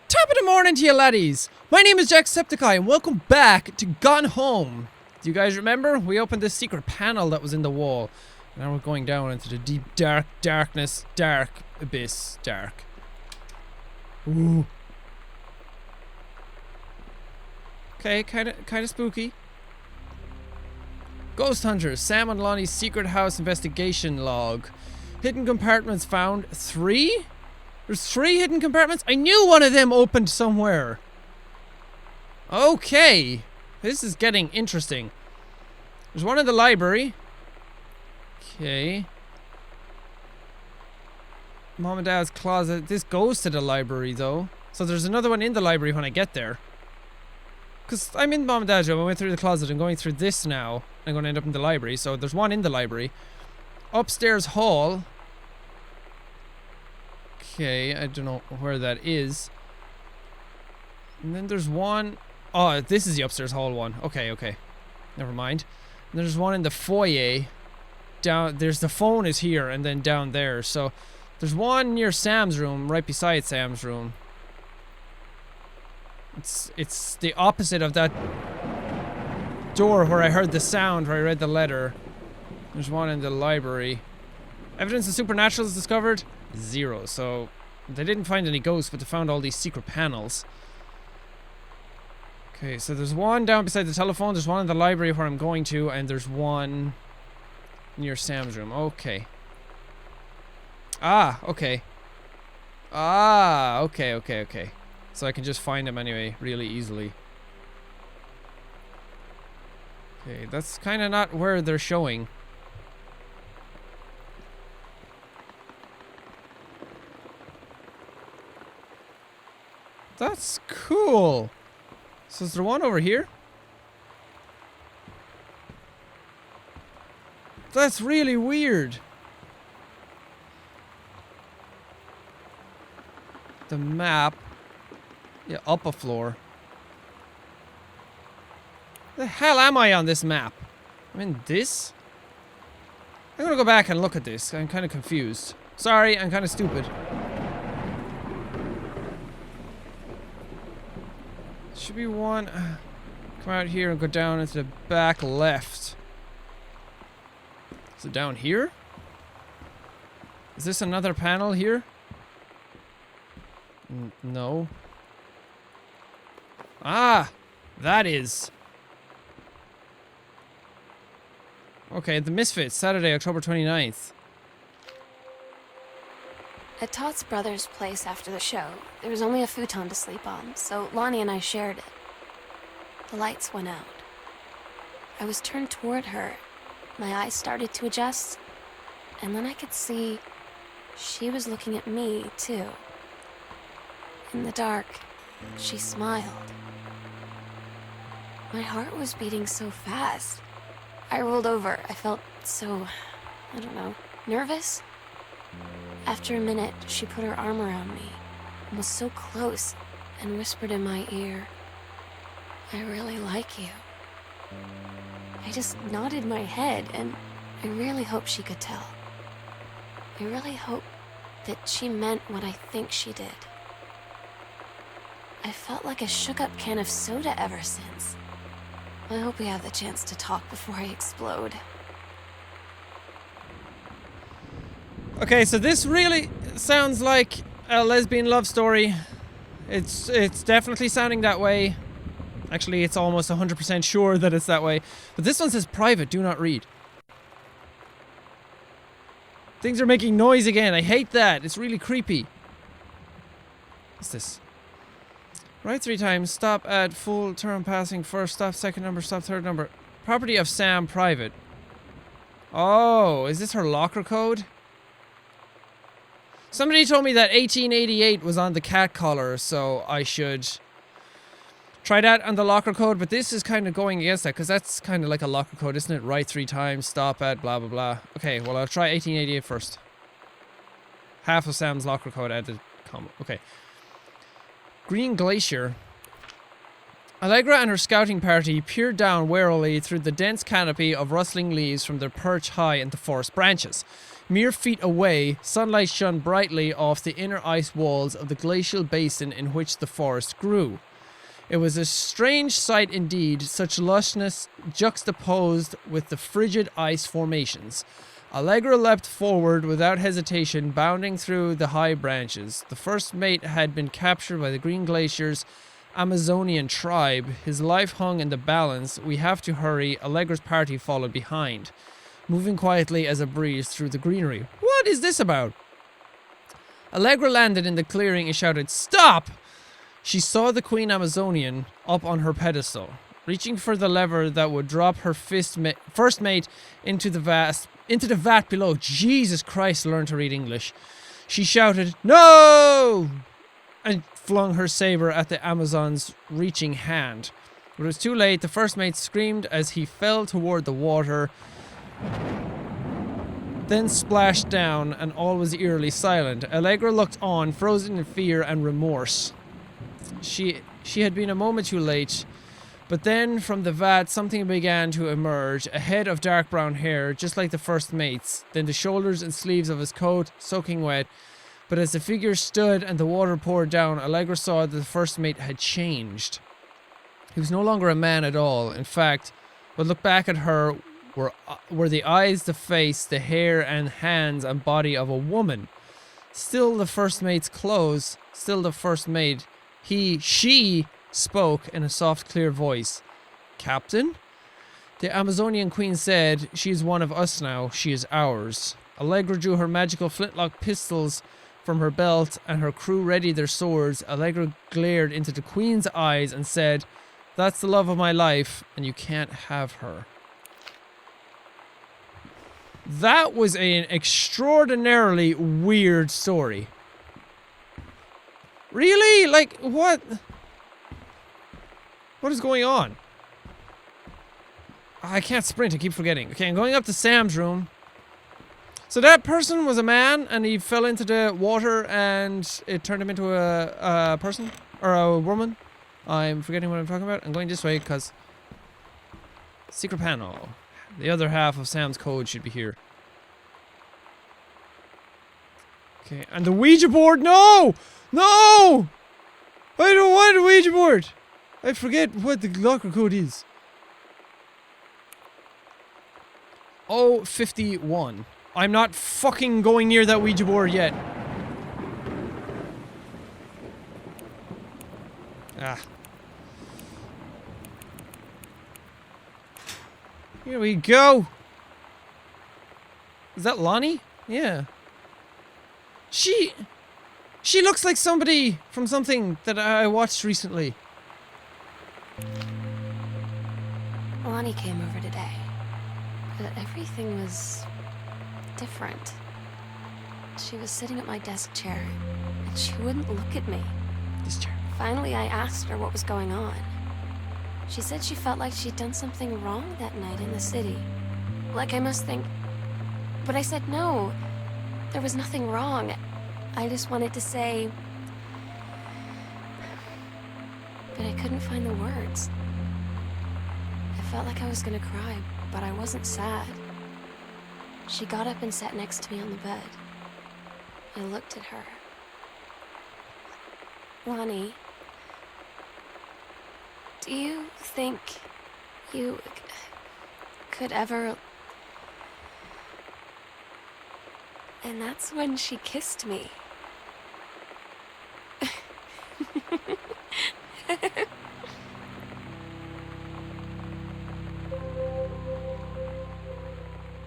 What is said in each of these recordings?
Top of the morning to you laddies! My name is Jacksepticeye and welcome back to Gone Home. Do you guys remember? We opened this secret panel that was in the wall. Now we're going down into the deep darkness, dark abyss, dark. Ooh. Okay, kinda spooky. Ghost Hunters, Sam and Lonnie's secret house investigation log. Hidden compartments found. 3? There's 3 hidden compartments? I knew one of them opened somewhere. Okay. This is getting interesting. There's one in the library. Okay. Mom and Dad's closet. This goes to the library though. So there's another one in the library when I get there. Because I'm in Mom and Dad's room. I went through the closet. I'm going through this now. I'm going to end up in the library. So there's one in the library. Upstairs hall. Okay, I don't know where that is. And then there's one. Oh, this is the upstairs hall one. Okay. Never mind. And there's one in the foyer. Down there's the phone is here and then down there. So there's one near Sam's room, right beside Sam's room. It's the opposite of that door where I heard the sound, where I read the letter. There's one in the library. Evidence of supernatural is discovered? 0. So they didn't find any ghosts, but they found all these secret panels. Okay, so there's one down beside the telephone, there's one in the library where I'm going to, and there's one near Sam's room. Okay. Okay. Okay. So I can just find them anyway, really easily. Okay, that's kind of not where they're showing. That's cool. So is there one over here? That's really weird. The map. Yeah, up a floor. The hell am I on this map? I'm in this? I'm gonna go back and look at this. I'm kind of confused. Sorry, I'm kind of stupid. Should be one. Come out here and go down into the back left. Is it down here? Is this another panel here? No. Ah! That is. Okay, The Misfits, Saturday, October 29th. At Todd's brother's place after the show, there was only a futon to sleep on, so Lonnie and I shared it. The lights went out. I was turned toward her. My eyes started to adjust, and then I could see she was looking at me, too. In the dark, she smiled. My heart was beating so fast. I rolled over. I felt so, I don't know, nervous? After a minute, she put her arm around me and was so close and whispered in my ear, "I really like you." I just nodded my head, and I really hope she could tell. I really hope that she meant what I think she did. I felt like a shook-up can of soda ever since. I hope we have the chance to talk before I explode. Okay, so this really sounds like a lesbian love story. It's definitely sounding that way. Actually, it's almost 100% sure that it's that way. But this one says private, do not read. Things are making noise again. I hate that. It's really creepy. What's this? Right 3 times. Stop at full term passing first. Stop second number. Stop third number. Property of Sam, private. Oh, is this her locker code? Somebody told me that 1888 was on the cat collar, so I should try that on the locker code, but this is kind of going against that, because that's kind of like a locker code, isn't it? Right 3 times, stop at, blah, blah, blah. Okay, well, I'll try 1888 first. Half of Sam's locker code added, okay. Green Glacier. Allegra and her scouting party peered down warily through the dense canopy of rustling leaves from their perch high in the forest branches. Mere feet away, sunlight shone brightly off the inner ice walls of the glacial basin in which the forest grew. It was a strange sight indeed, such lushness juxtaposed with the frigid ice formations. Allegra leapt forward without hesitation, bounding through the high branches. The first mate had been captured by the Green Glacier's Amazonian tribe. His life hung in the balance. We have to hurry. Allegra's party followed behind, moving quietly as a breeze through the greenery. What is this about? Allegra landed in the clearing and shouted, "Stop!" She saw the Queen Amazonian up on her pedestal, reaching for the lever that would drop her first mate into the vat below. Jesus Christ, learn to read English. She shouted, "No!" and flung her saber at the Amazon's reaching hand. But it was too late. The first mate screamed as he fell toward the water, then splashed down, and all was eerily silent. Allegra looked on, frozen in fear and remorse. She had been a moment too late, but then from the vat something began to emerge, a head of dark brown hair, just like the first mate's, then the shoulders and sleeves of his coat, soaking wet. But as the figure stood and the water poured down, Allegra saw that the first mate had changed. He was no longer a man at all. In fact, what looked back at her were the eyes, the face, the hair and hands and body of a woman. Still the first mate's clothes, still the first mate. She spoke in a soft, clear voice. "Captain?" The Amazonian queen said, "She is one of us now. She is ours." Allegra drew her magical flintlock pistols from her belt, and her crew readied their swords. Allegra glared into the queen's eyes and said, "That's the love of my life, and you can't have her." That was an extraordinarily weird story. Really? Like, what? What is going on? I can't sprint, I keep forgetting. Okay, I'm going up to Sam's room. So that person was a man, and he fell into the water, and it turned him into a person? Or a woman? I'm forgetting what I'm talking about. I'm going this way, because... Secret panel. The other half of Sam's code should be here. Okay, and the Ouija board, no! No! I don't want a Ouija board! I forget what the locker code is. 051. I'm not fucking going near that Ouija board yet. Ah. Here we go. Is that Lonnie? Yeah. She looks like somebody from something that I watched recently. Lonnie came over today, but everything was different. She was sitting at my desk chair, and she wouldn't look at me. This chair. Finally, I asked her what was going on. She said she felt like she'd done something wrong that night in the city. Like I must think... But I said no. There was nothing wrong. I just wanted to say... But I couldn't find the words. I felt like I was gonna cry, but I wasn't sad. She got up and sat next to me on the bed. I looked at her. Lonnie, do you think you could ever... And that's when she kissed me.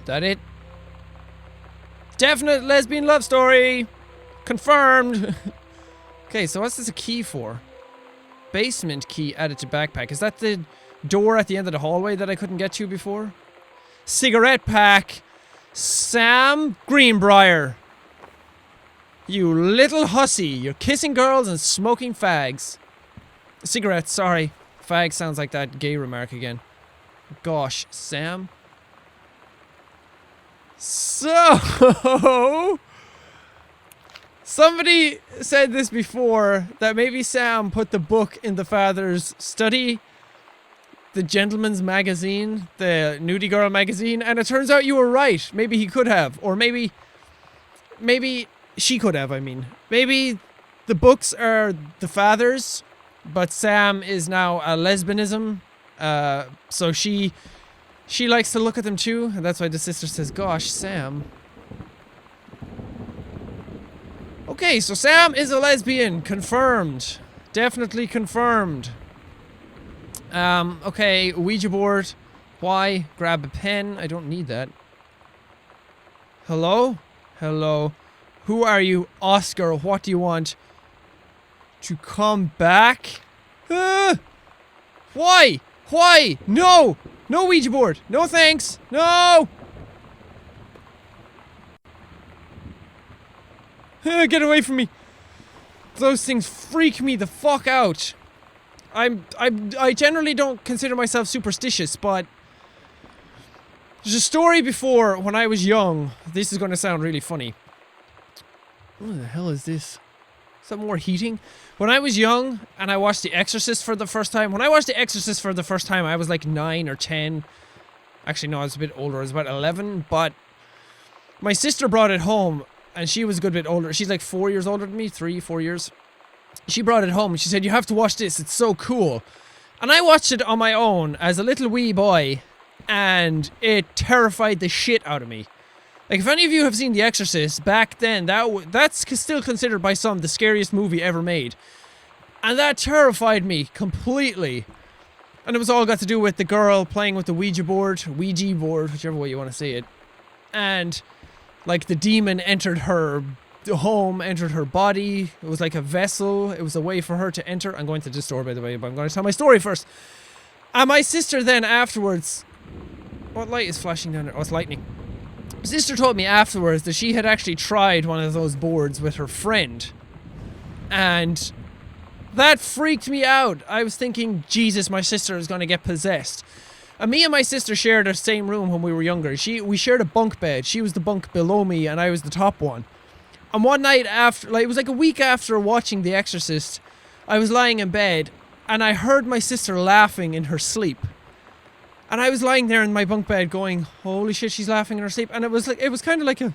That it? Definite lesbian love story! Confirmed! Okay, so what's this a key for? Basement key added to backpack. Is that the door at the end of the hallway that I couldn't get to before? Cigarette pack! Sam Greenbrier! You little hussy! You're kissing girls and smoking fags. Cigarettes, sorry. Fag sounds like that gay remark again. Gosh, Sam. So... Somebody said this before, that maybe Sam put the book in the father's study, the Gentleman's Magazine, the Nudie Girl magazine, and it turns out you were right. Maybe he could have, or maybe maybe she could have, I mean. Maybe the books are the father's, but Sam is now a lesbianism. So she likes to look at them too, and that's why the sister says, gosh, Sam. Okay, so Sam is a lesbian. Confirmed. Definitely confirmed. Okay, Ouija board. Why? Grab a pen. I don't need that. Hello? Hello. Who are you? Oscar, what do you want? To come back? Why? Why? No! No Ouija board! No thanks! No! Get away from me! Those things freak me the fuck out. I generally don't consider myself superstitious, but there's a story before when I was young. This is going to sound really funny. What the hell is this? Is that more heating? When I was young and I watched The Exorcist for the first time. When I watched The Exorcist for the first time, I was like 9 or 10. Actually, no, I was a bit older. I was about 11, but my sister brought it home and she was a good bit older. She's like 4 years older than me, 3, 4 years. She brought it home and she said, you have to watch this. It's so cool. And I watched it on my own as a little wee boy and it terrified the shit out of me. Like, if any of you have seen The Exorcist, back then, that's still considered by some the scariest movie ever made. And that terrified me completely. And it was all got to do with the girl playing with the Ouija board, whichever way you want to say it. And, like, the demon entered her home, entered her body. It was like a vessel. It was a way for her to enter. I'm going to this story, by the way, but I'm going to tell my story first. And my sister then afterwards... What light is flashing down there? Oh, it's lightning. Sister told me afterwards that she had actually tried one of those boards with her friend. And that freaked me out. I was thinking, Jesus, my sister is going to get possessed. And me and my sister shared the same room when we were younger. We shared a bunk bed. She was the bunk below me and I was the top one. And one night after, like, it was like a week after watching The Exorcist, I was lying in bed and I heard my sister laughing in her sleep. And I was lying there in my bunk bed going, holy shit, she's laughing in her sleep. And it was kind of like a...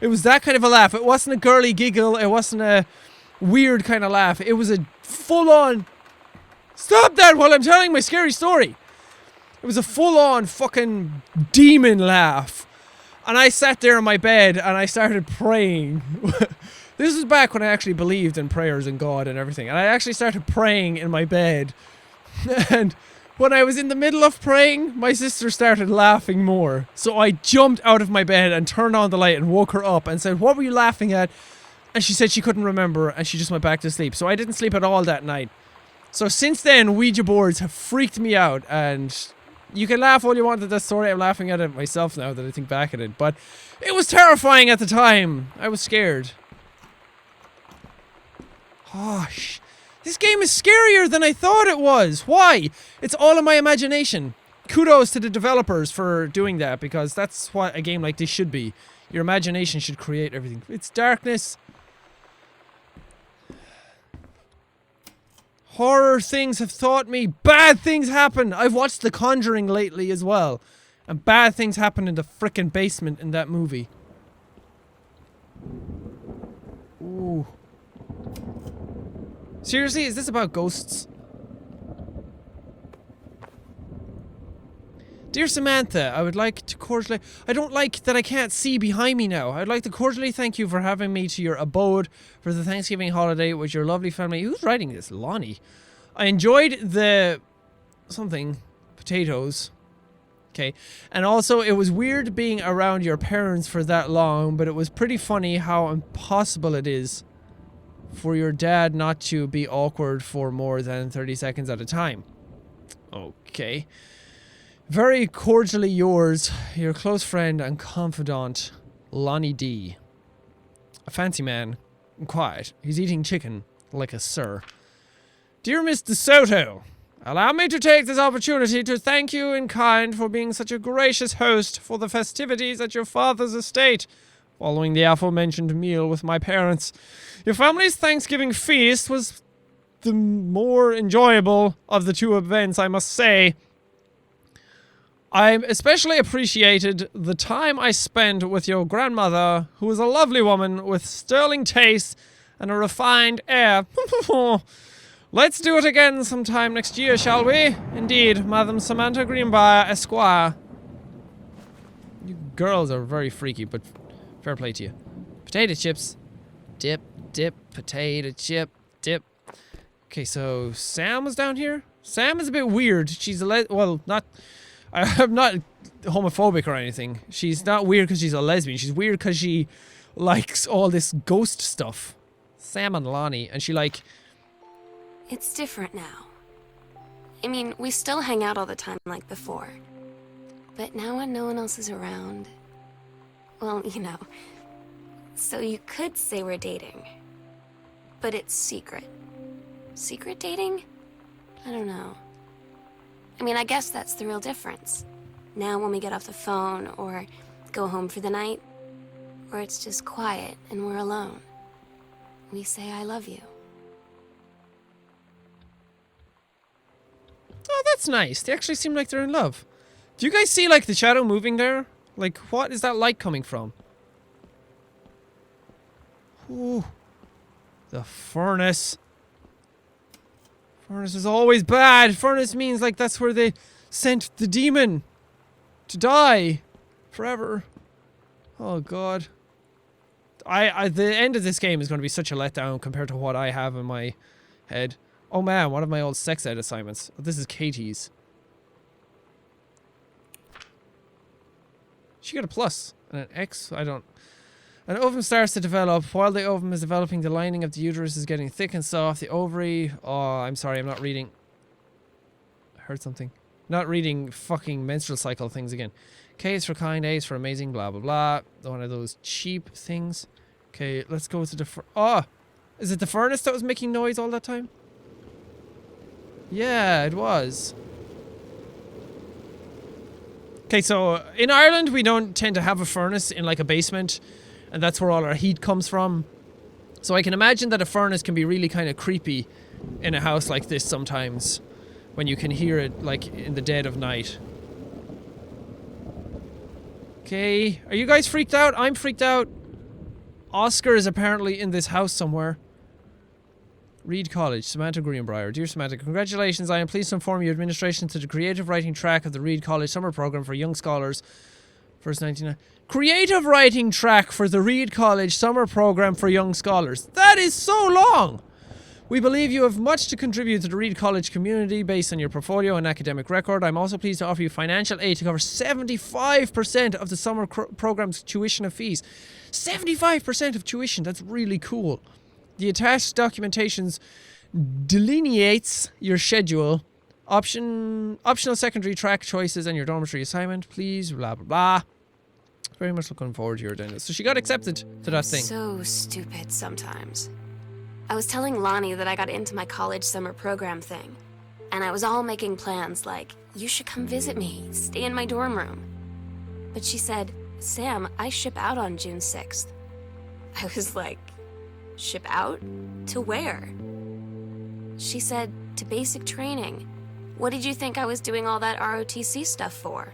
It was that kind of a laugh. It wasn't a girly giggle. It wasn't a weird kind of laugh. It was a full-on... Stop that while I'm telling my scary story. It was a full-on fucking demon laugh. And I sat there in my bed and I started praying. This was back when I actually believed in prayers and God and everything. And I actually started praying in my bed. And... when I was in the middle of praying, my sister started laughing more. So I jumped out of my bed and turned on the light and woke her up and said, what were you laughing at? And she said she couldn't remember and she just went back to sleep. So I didn't sleep at all that night. So since then, Ouija boards have freaked me out. And you can laugh all you want at that story. I'm laughing at it myself now that I think back at it. But it was terrifying at the time. I was scared. Gosh. This game is scarier than I thought it was. Why? It's all in my imagination. Kudos to the developers for doing that, because that's what a game like this should be. Your imagination should create everything. It's darkness. Horror things have taught me bad things happen. I've watched The Conjuring lately as well. And bad things happen in the frickin' basement in that movie. Ooh. Seriously, is this about ghosts? Dear Samantha, I would like to cordially... I don't like that I can't see behind me now. I'd like to cordially thank you for having me to your abode for the Thanksgiving holiday with your lovely family. Who's writing this? Lonnie. I enjoyed the... something. Potatoes. Okay. And also, it was weird being around your parents for that long, but it was pretty funny how impossible it is for your dad not to be awkward for more than 30 seconds at a time. Okay. Very cordially yours, your close friend and confidant, Lonnie D. A fancy man, and quiet. He's eating chicken, like a sir. Dear Miss DeSoto, allow me to take this opportunity to thank you in kind for being such a gracious host for the festivities at your father's estate, following the aforementioned meal with my parents. Your family's Thanksgiving feast was the more enjoyable of the two events, I must say. I'm especially appreciated the time I spent with your grandmother, who is a lovely woman with sterling taste and a refined air. Let's do it again sometime next year, shall we? Indeed, Madam Samantha Greenbriar, Esquire. You girls are very freaky, but fair play to you. Potato chips. Dip, dip, potato chip, dip. Okay, so Sam was down here? Sam is a bit weird. She's a well, not... I'm not homophobic or anything. She's not weird because she's a lesbian. She's weird because she likes all this ghost stuff. Sam and Lonnie, and she like... It's different now. I mean, we still hang out all the time like before. But now when no one else is around... Well, you know. So you could say we're dating. But it's secret. Secret dating? I don't know. I mean, I guess that's the real difference. Now when we get off the phone, or go home for the night, or it's just quiet and we're alone, we say I love you. Oh, that's nice. They actually seem like they're in love. Do you guys see, like, the shadow moving there? Like, what is that light coming from? Ooh. The furnace. Furnace is always bad. Furnace means, like, that's where they sent the demon to die forever. Oh, God. The end of this game is going to be such a letdown compared to what I have in my head. Oh, man, one of my old sex ed assignments. Oh, this is Katie's. She got a plus and an X. I don't... An ovum starts to develop. While the ovum is developing, the lining of the uterus is getting thick and soft. The ovary... Oh, I'm sorry, I'm not reading... I heard something. Not reading fucking menstrual cycle things again. K is for kind, A is for amazing, blah, blah, blah. One of those cheap things. Okay, let's go to the... Oh! Is it the furnace that was making noise all that time? Yeah, it was. Okay, so in Ireland, we don't tend to have a furnace in like a basement. And that's where all our heat comes from. So I can imagine that a furnace can be really kind of creepy in a house like this sometimes. When you can hear it, like, in the dead of night. Okay. Are you guys freaked out? I'm freaked out. Oscar is apparently in this house somewhere. Reed College, Samantha Greenbriar. Dear Samantha, congratulations. I am pleased to inform you administration to the creative writing track of the Reed College summer program for young scholars. First 99. Creative writing track for the Reed College summer program for young scholars. That is so long! We believe you have much to contribute to the Reed College community based on your portfolio and academic record. I'm also pleased to offer you financial aid to cover 75% of the summer program's tuition and fees. 75% of tuition, that's really cool. The attached documentations delineates your schedule, optional secondary track choices, and your dormitory assignment. Please, blah, blah, blah. Very much looking forward to your attendance. So she got accepted to that thing. So stupid sometimes. I was telling Lonnie that I got into my college summer program thing, and I was all making plans like, you should come visit me, stay in my dorm room. But she said, Sam, I ship out on June 6th. I was like, ship out? To where? She said, to basic training. What did you think I was doing all that ROTC stuff for?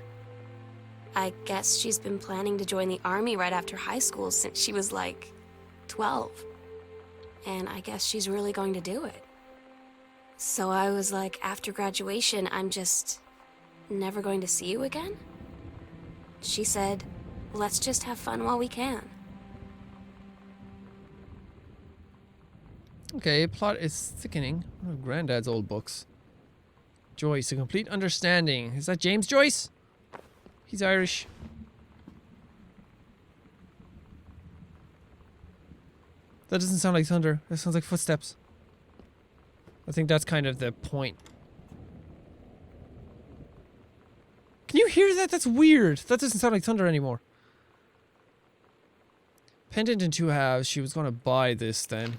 I guess she's been planning to join the army right after high school since she was like 12. And I guess she's really going to do it. So I was like, after graduation, I'm just never going to see you again? She said, let's just have fun while we can. Okay, plot is thickening. One of Granddad's old books. Joyce, A Complete Understanding. Is that James Joyce? He's Irish. That doesn't sound like thunder. That sounds like footsteps. I think that's kind of the point. Can you hear that? That's weird. That doesn't sound like thunder anymore. Pendant in 2 halves. She was going to buy this then.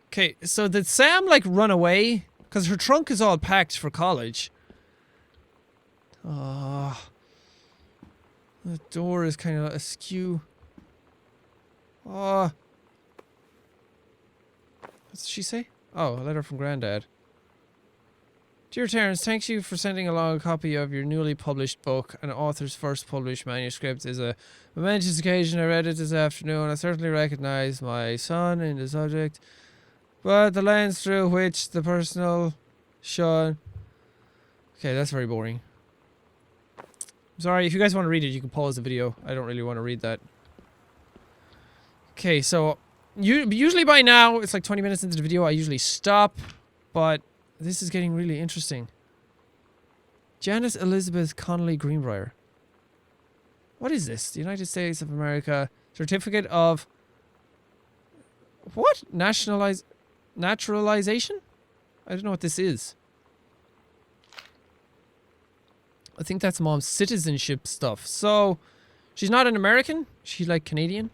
Okay, so did Sam, like, run away? Because her trunk is all packed for college. Oh. The door is kind of askew. Oh. What did she say? Oh, a letter from Granddad. Dear Terence, thank you for sending along a copy of your newly published book. An author's first published manuscript is a momentous occasion. I read it this afternoon. I certainly recognize my son in the subject, but the lens through which the personal shone... Okay, that's very boring. Sorry, if you guys want to read it, you can pause the video. I don't really want to read that. Okay, so usually by now, it's like 20 minutes into the video, I usually stop, but this is getting really interesting. Janice Elizabeth Connolly Greenbrier. What is this? The United States of America Certificate of... What? Naturalization? I don't know what this is. I think that's Mom's citizenship stuff. So, she's not an American? She's like Canadian?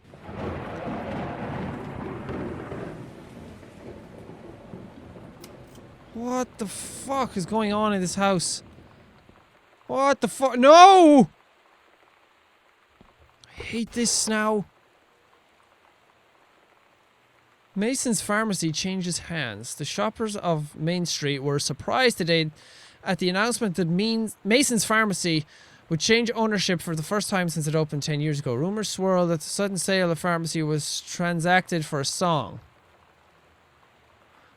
What the fuck is going on in this house? What the fuck? No! I hate this now. Mason's Pharmacy changes hands. The shoppers of Main Street were surprised today at the announcement that Mason's Pharmacy would change ownership for the first time since it opened 10 years ago. Rumors swirl that the sudden sale of the pharmacy was transacted for a song.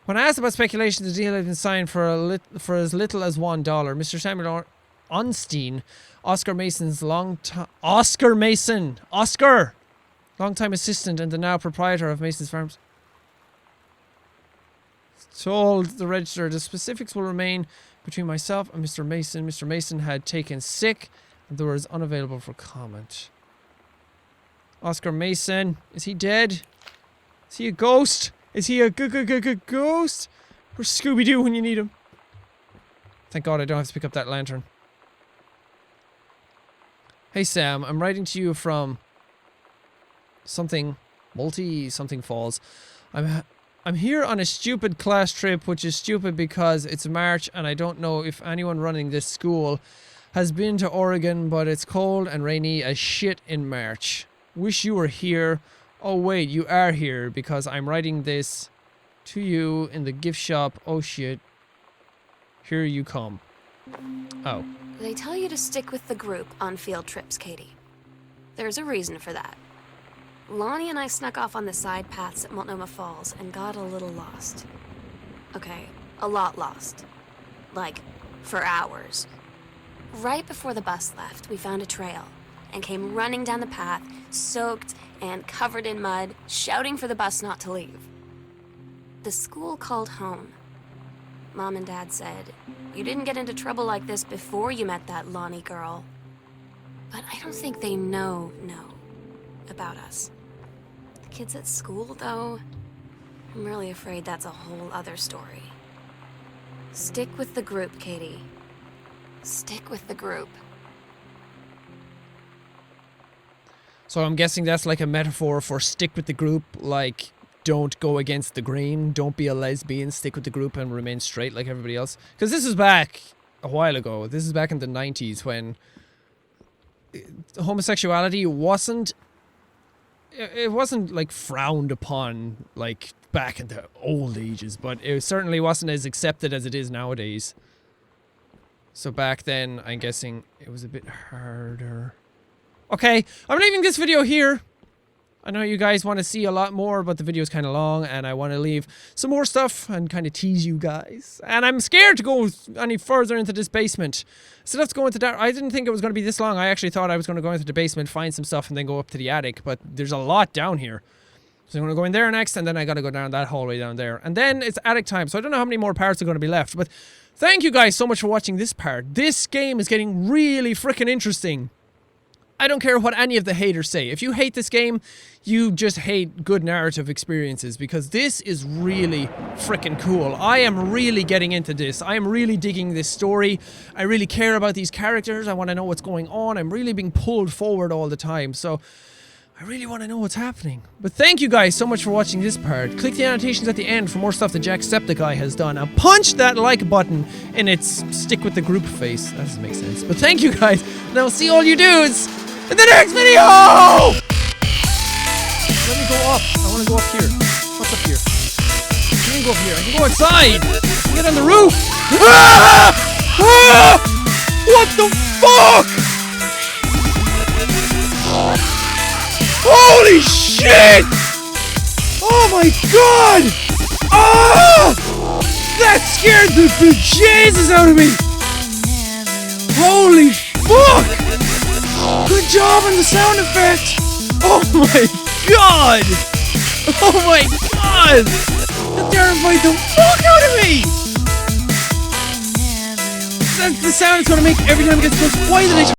When asked about speculation, the deal had been signed for as little as $1. Mr. Samuel Onstein, Oscar longtime assistant and the now proprietor of Mason's Farms, told the register the specifics will remain between myself and Mr. Mason. Mr. Mason had taken sick and was unavailable for comment. Oscar Mason, is he dead? Is he a ghost? Is he a ghost? Where's Scooby-Doo when you need him? Thank God I don't have to pick up that lantern. Hey Sam, I'm writing to you from something falls. I'm here on a stupid class trip, which is stupid because it's March and I don't know if anyone running this school has been to Oregon, but it's cold and rainy as shit in March. Wish you were here. Oh wait, you are here because I'm writing this to you in the gift shop. Oh shit. Here you come. Oh. They tell you to stick with the group on field trips, Katie. There's a reason for that. Lonnie and I snuck off on the side paths at Multnomah Falls and got a little lost. Okay, a lot lost. Like, for hours. Right before the bus left, we found a trail and came running down the path, soaked and covered in mud, shouting for the bus not to leave. The school called home. Mom and Dad said, "You didn't get into trouble like this before you met that Lonnie girl." But I don't think they know about us. The kids at school, though, I'm really afraid that's a whole other story. Stick with the group, Katie. Stick with the group. So I'm guessing that's like a metaphor for stick with the group, like don't go against the grain, don't be a lesbian, stick with the group and remain straight like everybody else. Because this is back a while ago. This is back in the 90s when homosexuality wasn't like frowned upon like back in the old ages, but it certainly wasn't as accepted as it is nowadays. So back then, I'm guessing it was a bit harder. Okay, I'm leaving this video here. I know you guys want to see a lot more, but the video is kind of long, and I want to leave some more stuff and kind of tease you guys. And I'm scared to go any further into this basement. So let's go into that. I didn't think it was going to be this long. I actually thought I was going to go into the basement, find some stuff, and then go up to the attic. But there's a lot down here. So I'm going to go in there next, and then I got to go down that hallway down there. And then it's attic time, so I don't know how many more parts are going to be left. But thank you guys so much for watching this part. This game is getting really freaking interesting. I don't care what any of the haters say. If you hate this game, you just hate good narrative experiences, because this is really freaking cool. I am really getting into this. I am really digging this story. I really care about these characters. I want to know what's going on. I'm really being pulled forward all the time. So I really want to know what's happening. But thank you guys so much for watching this part. Click the annotations at the end for more stuff that Jacksepticeye has done. And punch that like button in its stick with the group face. That doesn't make sense. But thank you guys. And I'll see all you dudes in the next video! Let me go up. I want to go up here. What's up here? I can't go up here. I can go outside. I can get on the roof. Ah! Ah! What the fuck? Holy shit! Oh my god! Ah! That scared the bejesus out of me! Holy fuck! Good job on the sound effect! Oh my god! Oh my god! That terrified the fuck out of me! That's the sound it's gonna make every time it gets close. Why did I